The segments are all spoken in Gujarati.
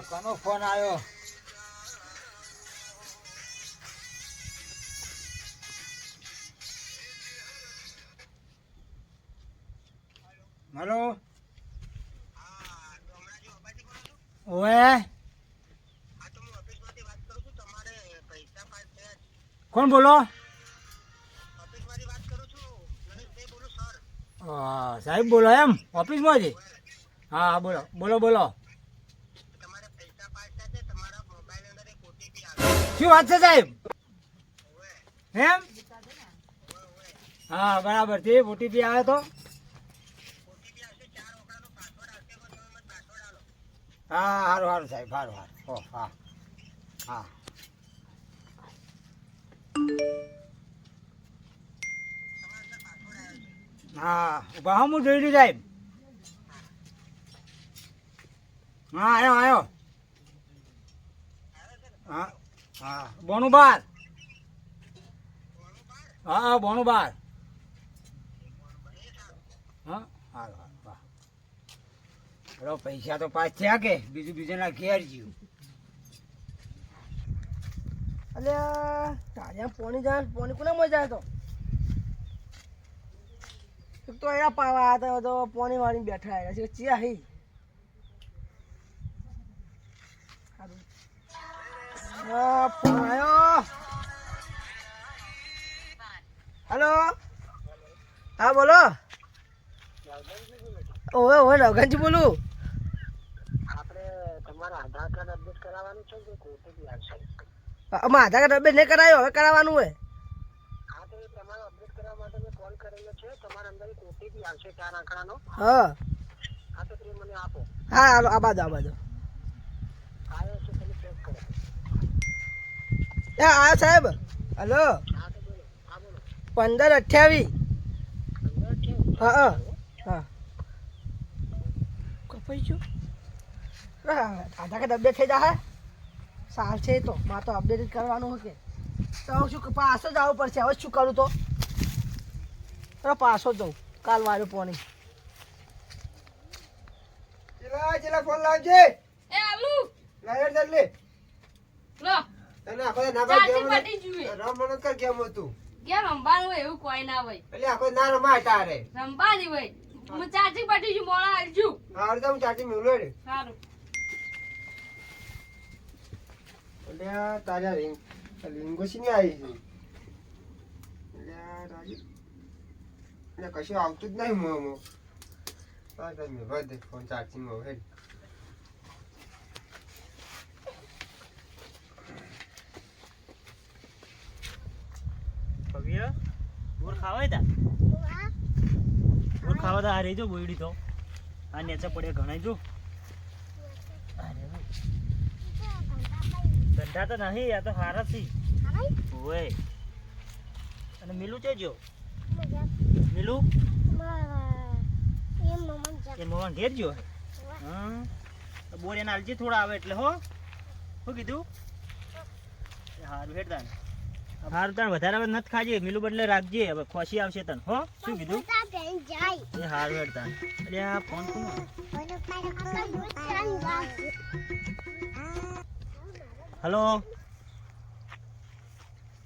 કોનો ફોન આવ્યો? હેલો. ઓએ કોણ બોલો? સાહેબ બોલો એમ ઓફિસમાંથી? હા બોલો બોલો બોલો. શું વાત છે સાહેબ? એમ? હા બરાબર છે. ઓટીપી આવે તો હા સારું સારું સાહેબ સારું સારું. હા હા હા ઉભા હું જોઈ લઉં સાહેબ. હા આવ્યો આવ્યો. હા હા બોનું બાર. હા બોનું બાર. હા સારું સારું વાહ. બરો પૈસા તો પાસ થયા કે બીજું બીજાના ઘેર જ્યું. અલ્યા તાજા પોણી જાય પોણી કોને મજા આવે તો એક તો એના પાવા આવ્યા તો પોણી વાળી બેઠા આવ્યા છે ચિયા હી ફોન આવ્યો. હલો હા બોલો. ઓવે ઓવે નવગનજી બોલું. આપણે તમારા આધાર કાર્ડ અપડેટ કરાવવાનું છે કે ઓટીપી આવશે? આમાં આધાર કાર્ડ અપડેટ નહીં કરાયું હવે કરાવવાનું હોય. હા તો એ તમારો અપડેટ કરવા માટે મેં કોલ કરેલો છે. તમારા અંદર એક ઓટીપી આવશે 4 આંકડાનો. હા હા તો તમે મને આપો. હા હાલો આ બાજુ આવ્યો છે તમે ચેક કરો. એ આ સાહેબ હલો હા તો બોલો. હા બોલો. 1528. 15 હા હા છે. હા કપાઈ ગયું. આધાર કાર્ડ અપડેટ થઈ જાય સાલ છે તો મારે તો અપડેટ કરવાનું હશે તો શું પાછો જ આવવું પડશે. હવે શું કરું તો પાછો જ જાઉં કાલ વાળું પોણી. ચેલા ફોન લાવજે. એ આલુ લાયર જલ્દી લો તને આખો ના ચાર્જિંગ પટી જુએ રમણ કર કેમ હતું કે રંબાનું હોય એવું કોઈ ના હોય એટલે આખો ના રમાય તારે રંબાની હોય હું ચાર્જિંગ પટી જુ મોળા આલજુ હાર તો હું ચાટી મેળવે રે સારું એટલે આ તાજા રીંગો છે ને આવી છે એટલે આ રાજી એટલે કશું આવતું જ નહીં મોં હા તમે વધે ફોન ચાર્જિંગમાં હેડ ભવ્ય બોર ખાવાય તા બોર ખાવા તા આ રહી જો બોયડી તો આ નેચે પડે ઘણાય જો ધંધા તો નહીં આ તો હારા છે ઓય અને મિલું છે જો મિલું એ મોહન ઘેર જો હા બોર એને આલજી થોડા આવે એટલે હો શું કીધું હારું હેડ તાન હારું તાન વધારે હવે નથી ખાજે મિલું બદલે રાખજે હવે ખોસી આવશે તને હો શું કીધું એ હારું હેડ તાન એટલે આ ફોન કોનો હલો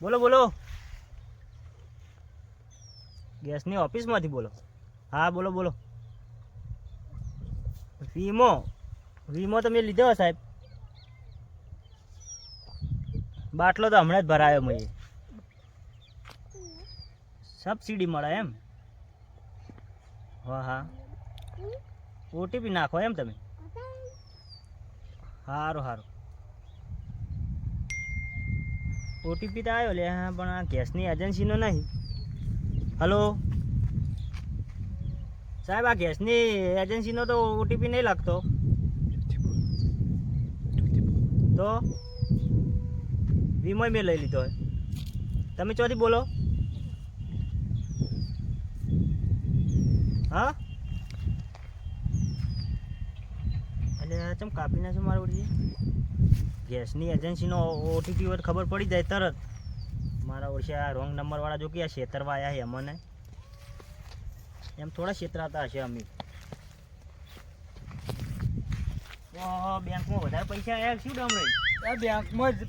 બોલો બોલો ગેસની ઓફિસમાંથી બોલો હા બોલો બોલો વીમો વીમો તમે લીધો સાહેબ બાટલો તો હમણાં જ ભરાયો મેં સબસિડી મળે એમ હા હા ઓટીપી નાખો એમ તમે સારું સારું ઓટીપી તો આવ્યો લે હા પણ આ ગેસની એજન્સીનો નહીં હલો સાહેબ આ ગેસની એજન્સીનો તો ઓટીપી નહીં લાગતો તો વીમો મેં લઈ લીધો તમે ચોથી બોલો હા એટલે ચમ કાપી નાખો મારું ઓટીપી ગેસની એજન્સીનો ઓટીપી હોય ખબર પડી જાય તરત મારા ઓળશે આ રોંગ નંબરવાળા જો કે આ છેતરવા આવ્યા છે અમને એમ થોડા છેતરાતા હશે અમે ઓહો, બેંકમાં વધારે પૈસા આયા શું ડમરે? એ બેંકમાં જ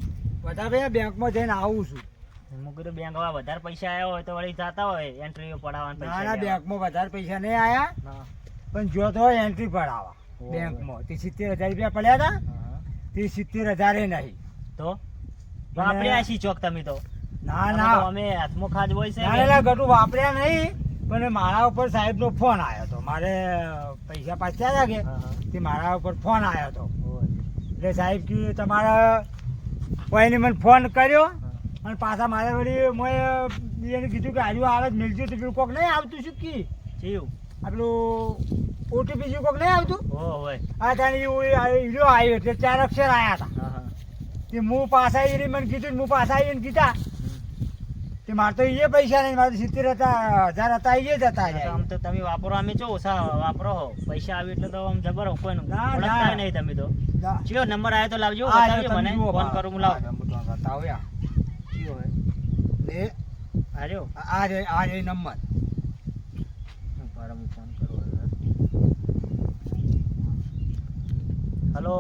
વધારે બેંકમાં જઈને આવું છું. હું કીધું બેંકમાં વધારે પૈસા આવ્યા હોય તો વળી જાતા હોય એન્ટ્રીઓ પડાવવાના ના પૈસા ના લેવા. બેંકમાં વધારે પૈસા નહીં આયા, હા. પણ જો તો એન્ટ્રી પડાવવા ઓહો. બેંકમાં તે 70,000 રૂપિયા પડ્યા હતા, હા. તે 70,000 નહીં. તો વાપર્યા છી ચોક તમે તો. ના અમે ના તો અમે હાથમાં ખાજ હોય છે ના કે? ના ગટુ વાપર્યા નહીં, પણ મારા ઉપર સાહેબનો ફોન આવ્યો હતો. મારે પૈસા પાછા હતા કે હા, હા. તે મારા ઉપર ફોન આવ્યો હતો. હોય. એટલે સાહેબ કે તમારા કોઈને મને ફોન કર્યો હા. અને પાછા મારે વળી મેં એને કીધું કે આજુ આવે જ મિલજો તો પેલું કોક નહીં આવતું શું કી ચિયું? આ પેલું ઓટીપી શું કોક નહીં આવતું હો હોય. આ તાણી હીરો આવ્યો એટલે 4 અક્ષર આવ્યા હતા. હા, હા. તે હું પાછા એને મને કીધું ને હું પાછા આવીને કીધા તે મારે તો એ પૈસા નહીં, મારે તો 70,000 હતા એ જ હતા. હા, તો આમ તો તમે વાપરો, અમે ચો ઓછા વાપરો હો. પૈસા આવે એટલે તો આમ જબર હો, કોઈનું ના, ઓળખતા ના. નહીં તમે તો. ના. ચિયો નંબર આવ્યો તો લાવજો, આ બતાવજો તમે મને. જુઓ ફોન બા. કરું હું લાવ. હા, હું તમને બતાવું યા. ચિયો હોય? ને આર્યો? આ રે નંબર. ઉભા રહો, હું ફોન કરું હવે. હલો.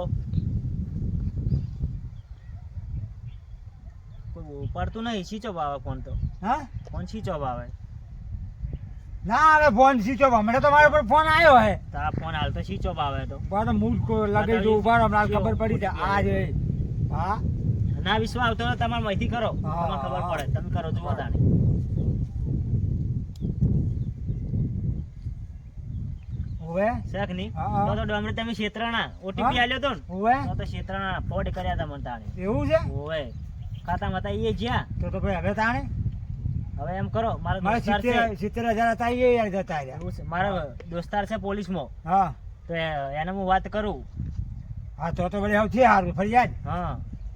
કોઈ ઉપાડતું નહીં, સ્વિચ ઓફ આવે ફોન તો. હા ફોન સ્વિચ ઓફ આવે. ના હવે ફોન સ્વિચ ઓફ, હમણાં તો મારા પર ફોન આવ્યો હે. તો આ ફોન હાલ તો સ્વિચ ઓફ આવે તો. બરાબર મૂળ લગાઈ દઉં, ઉભા રહો, હમણાં ખબર પડી જાય. આ રે હા ના વિશ્વાસ આવતો હોય તમારે માહિતી કરો, હા, તમને ખબર હા. પડે. તમે કરો જુઓ તાણે. હવે શેખ નહીં? હા, હા. તો ડોમરે તમે શેત્રાણા ઓટીપી હા? આલ્યો તો ને? હવે તો તો શેત્રાણા ફોડ કર્યા હતા મને તાણે. એવું છે ઓય. ખાતામાં હતા એ જ્યાં. તો ભાઈ હવે તાણે હવે એમ કરો, મારો મારે દોસ્તાર છે. 70,000 હતા એ યાર જતા રહ્યા. એવું છે. મારો દોસ્તાર છે પોલીસમાં, હા તો એને હું વાત કરું. હા તો વળી સૌથી સારું ફરિયાદ. હા.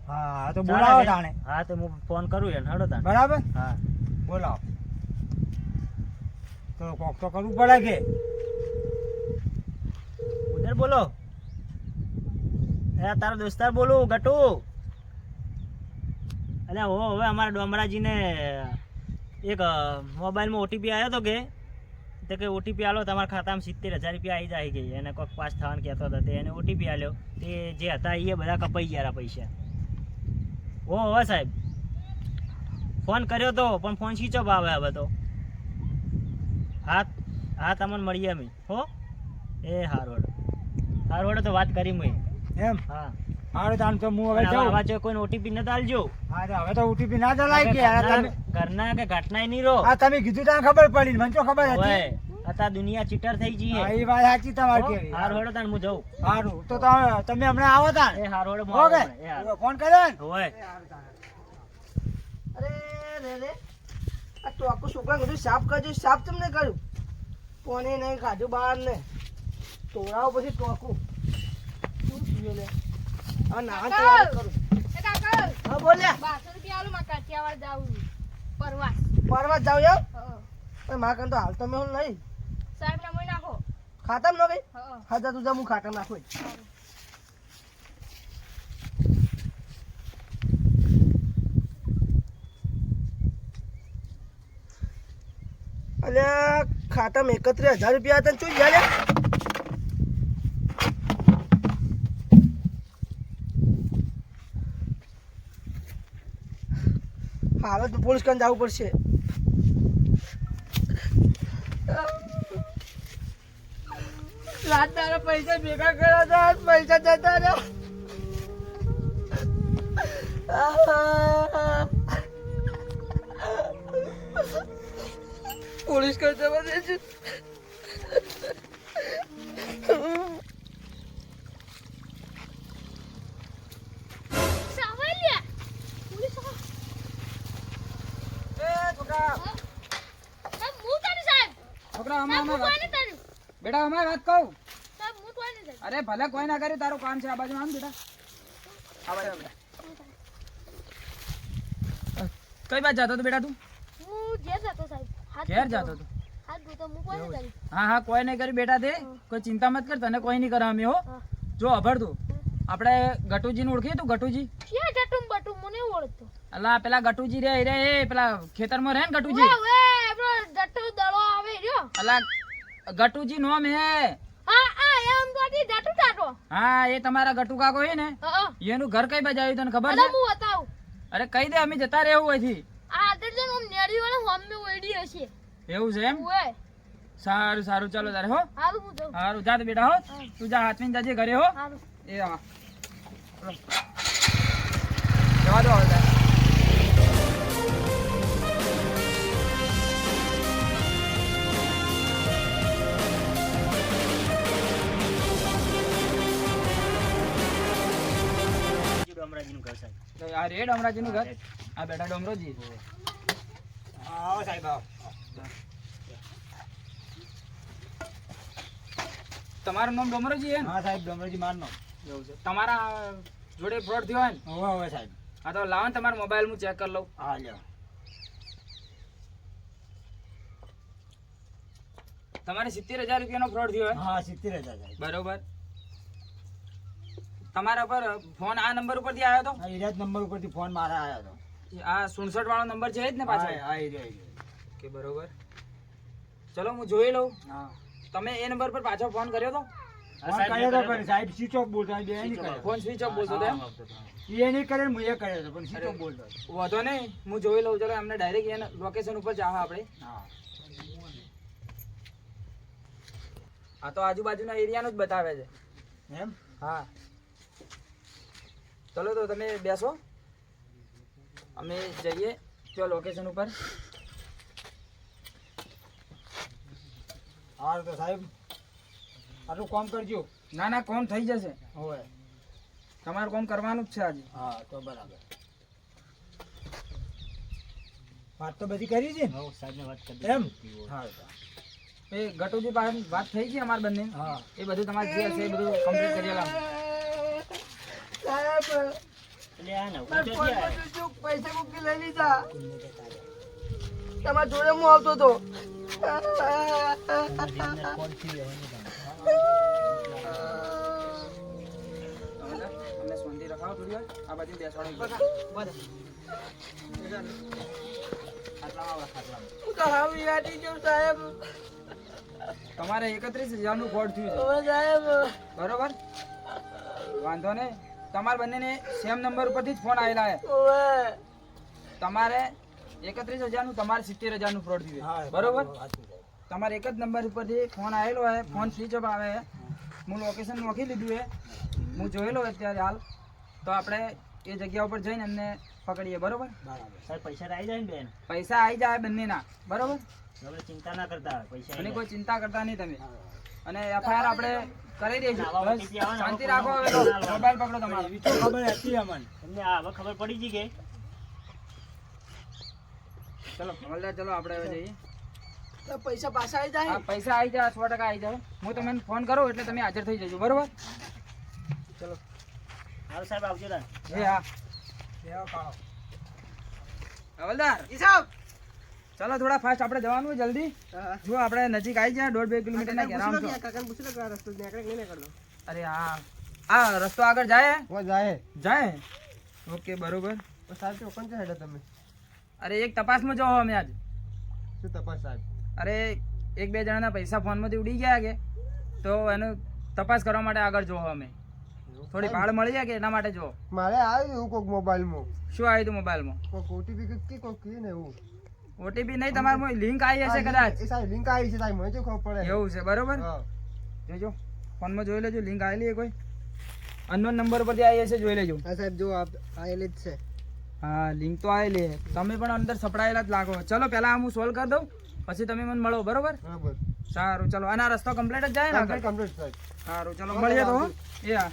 હા તો બોલાવો તાણે. હા તો હું ફોન કરું એને, હડો તાણે. બરાબર હા. બોલાવો. તો કોક તો કરવું પડે કે ઉધર બોલો. એ તારો દોસ્તાર બોલો, ગટુ. અલ્યા હો, હવે અમારા ડોમરાજીને એક મોબાઈલમાં ઓટીપી આવ્યો હતો કે ઓટીપી આલો તમારા ખાતામાં 70,000 રૂપિયા આવી જાય કે એને કોઈક પાસ થવાનું કહેતો હતો તે એને ઓટીપી આલ્યો તે જે હતા એ બધા કપાઈ ગયા પૈસા. હો હવે સાહેબ ફોન કર્યો તો પણ ફોન સ્વિચ ઓફ આવે હવે તો. હા હા, તમને મળીએ અમે. હો એ હારું હારું તો વાત કરી મેં. એમ હા. હારું તાણ તો હું હવે હવે જાઉં. આવા જો કોઈને ઓટીપી ન આલજો. હા તો હવે તો ઓટીપી ના ચલાય કે યાર તમે. ઘરના કે ઘટના નહીં રહો. હા તમે કીધું તને ખબર પડી, મને તો ખબર હતી. ઓય, અત્યારે દુનિયા ચીટર થઈ ગઈ હા, છે. એ વાત સાચી તમારી કેવી. હાર હોડો તાણ હું જાઉં. સારું તો તમે હમણાં આવો તાણ. એ હાર હોડો હું આવું ઓકે હમણાં. એ હારું. ફોન કર્યો ને? ઓય. અરે રે આ ટોકું છોકરા કીધું સાફ કરજો, સાફ તમને કર્યું પોને નહીં કાઢ્યું બહાર ને તોડાવો પછી ટોકું શું થયું લે? આ ના તૈયાર કરું. એ કાકા, હા બોલ્યા 1200 રૂપિયા આલું, મારે કાઠિયાવાડ જાવું છે. પરવાસ. પરવા જાવ એમ હા. પણ મારા કાન તો હાલ તો મેં નહીં સાહેબ ના મોય નાખો. ખાતામ ન ગઈ. હા. હા જા તું જા, હું ખાતા નાખું. અલ્યા ખાતામાં 31,000 રૂપિયા હતા ને શું ગયા લ્યા? હાલ તો પોલીસ કાન જવું પડશે. રાત તારા પૈસા ભેગા કર્યા હતા, આજ પૈસા જતા રહ્યા. પોલીસ કરતા વધે છે. સાવલિયા. પોલીસ આવો. છોકરા સાહેબ હું તારી સાહેબ. છોકરા સાહેબ હું કોઈને તારી. બેટા અમે વાત કહું. સાહેબ હું કોઈને તારી. અરે ભલે કોઈ ના કરે, તારું કામ છે આ બાજુ આમ બેટા. આ બાજુ બેટા. કઈ બાજુ જતો હતો બેટા તું? હું ઘેર જતો સાહેબ. હાથ ઘેર ધોતો. જતો હતો. હાથ ધોતો હું કોઈને તારી. હા હા કોઈ નહીં કરી બેટા તે કોઈ ચિંતા મત કર, તને કોઈ નહીં કરે અમે હો. હા. જો અભર તું આપણે ગટુજીને ઓળખીએ તું? ગટુજી ક્યાં જટું બટું મને ઓળખતો. અલા પેલા ગટુજી રે રે એ પેલા ખેતરમાં રહે ને ગટુજી. ઓએ બ્રો જટુ દળો આવે રહ્યો. અલા ગટુજી નોમ હે. હા આ એમ તો જટુ ટાટો. હા એ તમારા ગટુ કાકો છે ને હા એનું ઘર કઈ બાજુ આવ્યું તને ખબર અલા છે હું બતાવું અરે કહી દે અમે જતા રહેવું હોયથી આ આદર છે ને આમ નેડી વાળા હોમ મે ઓઈડી હશે એવું છે એમ ઓએ સારું સારું ચાલો તારે હો હારું હું જાઉં સારું જા તો બેટા હો તું જા હાથવીને જાજે ઘરે હો હારું એ હા ચલો. જવા દો હવે તારે. ડોમરાજીનું ઘર સાહેબ. તો આ રેડ અમરાજીનું ઘર આ બેટા ડોમરોજી આવો સાહેબ આવો. તમારું નામ ડોમરોજી છે ને હા સાહેબ ડોમરજી મારનો. એવું છે તમારા જોડે ફ્રોડ થયો હોય ને હવે હવે સાહેબ. હા તો લાવો ને તમારા મોબાઈલ હું ચેક કરી લઉં હા લ્યો. તમારે 70,000 રૂપિયાનો ફ્રોડ થયો હોય હા 70,000 સાહેબ. બરોબર તમારા પર ફોન આ નંબર ઉપરથી આવ્યો હતો હા એરિયા નંબર ઉપરથી ફોન મારા આવ્યો હતો. આ 67 વાળો નંબર છે જ ને પાછળ હા એરિયા. કે બરોબર ચલો હું જોઈ લઉં હા તમે એ નંબર પર પાછો ફોન કર્યો તો ફોન કર્યો તો પણ સાહેબ સ્વિચ ઓફ બોલતો બે નહીં કર્યો. ફોન સ્વિચ ઓફ બોલતો હતો એમ? એ નહીં કરે ને હું એ કર્યો હતો પણ સ્વિચ ઓફ બોલતો હતો. વાંધો નહીં હું જોઈ લઉં ચલો એમને ડાયરેક્ટ એને લોકેશન ઉપર જાવ આપણે હા આ તો આજુબાજુના એરિયાનું જ બતાવે છે એમ. હા ચલો તો તમે બેસો અમે જઈએ જો લોકેશન ઉપર હા તો સાહેબ આટલું કામ કરજો. ના ના કોમ થઈ જશે હોય. તમારું કામ કરવાનું જ છે આજે હા તો બરાબર. વાત તો બધી કરી છે ને? હઉ, સાહેબને વાત કરી એમ દીધી. હા એ ગટુજી પાસે વાત થઈ ગઈ અમાર બંને હા એ બધું તમારે જે હશે એ બધું કમ્પ્લીટ કરી લેવાનું સાહેબ એટલે આ નવું મારા તો ફોનમાં થયા. તો જો પૈસા મૂકી લઈ લીધા તમારા જોડે હું આવતો હતો અમને શાંતિ રખાવો થોડી વાર આ બાજુ બેસવાડો હું તો હાવી આટી જાઉં સાહેબ તમારે 31,000 નું ફ્રોડ થયું છે હવે સાહેબ બરોબર વાંધો નહીં તમારા બંનેને સેમ નંબર ઉપરથી જ ફોન આવેલા છે હવે તમારે 31,000 નું તમારે 70,000 નું ફ્રોડ થયું હા છે બરોબર સાચું છે. તમારે એક જ નંબર ઉપરથી ફોન આવેલો છે ફોન સ્વિચ ઓફ આવે છે હું લોકેશન નોખી લીધું છે હું જોયેલો અત્યારે હાલ તો આપણે એ જગ્યા ઉપર જઈને એમને પકડીએ બરોબર બરાબર. સાહેબ પૈસા તો આવી જાય ને બેન. પૈસા આવી જાય બંનેના બરોબર આપણે ચિંતા ના કરતા હોય, પૈસા અને આવી કોઈ ચિંતા કરતા નહીં તમે અને એફઆઈઆર આપણે કરી દઈશું આવા બસ OTP આવે ને, શાંતિ આવા રાખો હવે ફોન તો. ના મોબાઈલ પકડો તમારો એવી તો ખબર હતી અમને. જાય. તમને આ હવે ખબર પડી ગઈ કે ચલો હવલદાર ચલો આપણે હવે જઈએ તો પૈસા પાછા આવી જાય હા પૈસા આવી જાય 100% આવી જાય હું તમને ફોન કરું એટલે તમે હાજર થઈ જજો બરોબર ચલો હારું સાહેબ આવજો તાન. એ હા લેવો કાઢો. હવલદાર હિસાબ ચલો થોડા ફાસ્ટ આપણે જવાનું હોય જલ્દી જો આપણે નજીક આવી જાય 1.5-2 કિલોમીટર ના ઘેરામ છો કાકાને પૂછી લો કે આ રસ્તો નીકળે કે નહીં નીકળતો અરે હા આ રસ્તો આગળ જાય ઓ જાય. જાય ઓકે બરોબર તો સાહેબ તો કોણ છે હેડો તમે? અરે એક તપાસમાં જાઓ અમે આજ શું તપાસ સાહેબ? અરે 1-2 જણાના પૈસા ફોનમાંથી ઉડી ગયા કે તો એનું તપાસ કરવા માટે આગળ જોવો અમે થોડી ભાડ મળી જાય કે એના માટે જો મારે આવ્યું એવું કોઈક મોબાઈલમાં શું આવ્યું હતું મોબાઈલમાં કોઈક ઓટીપી કે કોઈક કીધું ને એવું. ઓટીપી નહીં તમારામાં લિંક આવી હશે કદાચ એ સાહેબ લિંક આવી છે સાહેબ મને તો ખબર પડે. એવું છે બરોબર હા. જોજો ફોનમાં જોઈ લેજો લિંક આવેલી છે કોઈ અનનોન નંબર પરથી આવી હશે જોઈ લેજો હા સાહેબ જો આપ આયેલી જ છે. હા લિંક તો આવેલી છે તમે પણ અંદર સપડાયેલા જ લાગો ચલો પહેલા હું સોલ્વ કરી દઉં પછી તમે મને મળો બરોબર બરાબર. સારું ચલો અને આ રસ્તો કમ્પ્લીટ જ જાય ને આગળ કમ્પ્લીટ સાહેબ. સારું ચલો મળીએ તો હો. એ હા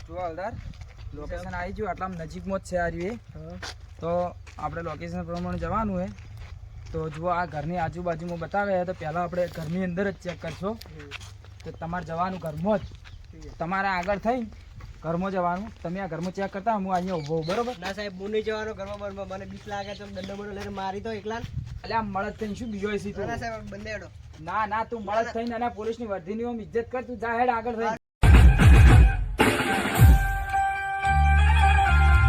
જુઓ હલદાર લોકેશન આવી ગયું આટલા નજીકમાં જ છે આ રહ્યું એ તો આપણે લોકેશન પ્રમાણે જવાનું છે તો જુઓ આ ઘરની આજુબાજુમાં બતાવે તો પહેલાં આપણે ઘરની અંદર જ ચેક કરશો તો તમારે જવાનું ઘરમાં જ તમારે આગળ થઈ ઘરમાં જવાનું તમે આ ઘરમાં ચેક કરતા હું અહીંયા ઊભો હોઉં, બરોબર ના સાહેબ હું નહીં જવાનો ઘરમાં મને બીક લાગે તો દંડો બંડો લઈને મારી દો એકલા એટલે આ મળદ થઈને શું બીજો હશે તું સાહેબ બંને હેડો ના ના તું મળદ થઈને અને પોલીસની વર્ધીની ઓમ ઇજ્જત કર તું જા હેડ આગળ થઈ